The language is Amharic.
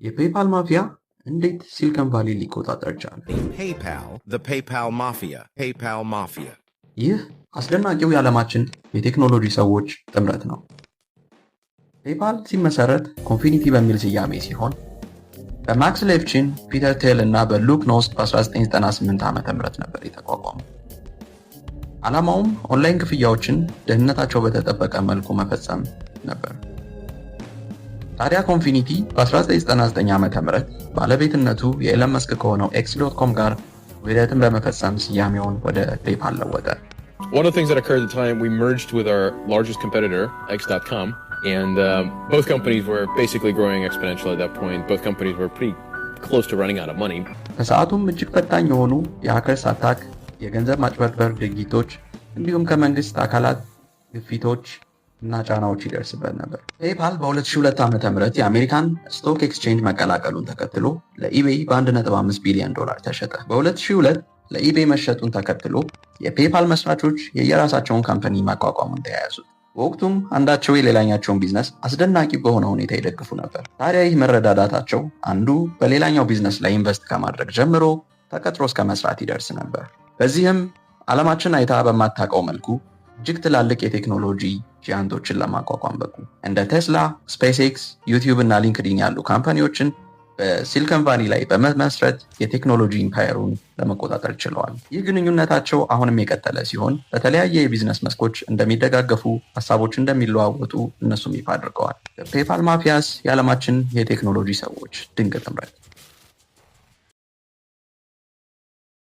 የፔፓል ማፊያ እንዴት ሲሊኮን ቫሊ ሊቆጣጠር ቻለ? PayPal, the PayPal Mafia. PayPal Mafia. ይህ አስደናቂው የዓለማችን የቴክኖሎጂ ሰዎች ጥምረት ነው። ፔፓል ሲመሰረት ኮንፊኒቲ በሚል ስያሜ ሲሆን በማክስ ሌፍቺን፣ ፒተር ቴል እና በሉክ ኖስት በ1998 ዓ.ም ነበር የተቋቋመው። ዓላማውም ኦንላይን ክፍያዎችን ደህንነታቸው በተጠበቀ መልኩ መፈጸም ነበር። ታዲያ ኮንፊኒቲ በ1999 ዓ.ም ባለቤትነቱ የኤለን መስክ ከሆነው x.com ጋር ውህደትን በመፈጸም ስያሜውን ወደ ፔፓል ለወጠ። One of the things that occurred at the time, we merged with our largest competitor, x.com, and both companies were basically growing exponentially at that point. Both companies were pretty close to running out of money. በሰዓቱም እጅግ ፈታኝ የሆኑ የሀከርስ አታክ፣ የገንዘብ ማጭበርበር ድርጊቶች እንዲሁም ከመንግስት አካላት ግፊቶች እና ጫናዎች ይደርስበት ነበር። ፔፓል በ2002 ዓ.ም የአሜሪካን ስቶክ ኤክስቼንጅ መቀላቀሉን ተከትሎ ለኢቤይ በ1.5 ቢሊዮን ዶላር ተሸጠ። በ2002 ለኢቤይ መሸጡን ተከትሎ የፔፓል መስራቾች የየራሳቸውን ካምፓኒ ማቋቋሙን ተያያዙት። በወቅቱም አንዳቸው የሌላኛቸውን ቢዝነስ አስደናቂ በሆነ ሁኔታ ይደግፉ ነበር። ታዲያ ይህ መረዳዳታቸው አንዱ በሌላኛው ቢዝነስ ላይ ኢንቨስት ከማድረግ ጀምሮ ተቀጥሮ እስከ መስራት ይደርስ ነበር። በዚህም ዓለማችን አይታ በማታውቀው መልኩ እጅግ ትላልቅ የቴክኖሎጂ ጂያንቶችን ለማቋቋም በቁ። እንደ ቴስላ፣ ስፔስ ኤክስ፣ ዩቲዩብ እና ሊንክዲን ያሉ ካምፓኒዎችን በሲሊኮን ቫሊ ላይ በመመስረት የቴክኖሎጂ ኢምፓየሩን ለመቆጣጠር ችለዋል። ይህ ግንኙነታቸው አሁንም የቀጠለ ሲሆን በተለያየ የቢዝነስ መስኮች እንደሚደጋገፉ፣ ሀሳቦች እንደሚለዋወጡ እነሱም ይፋ አድርገዋል። ፔፓል ማፊያስ የዓለማችን የቴክኖሎጂ ሰዎች ድንቅ ጥምረት።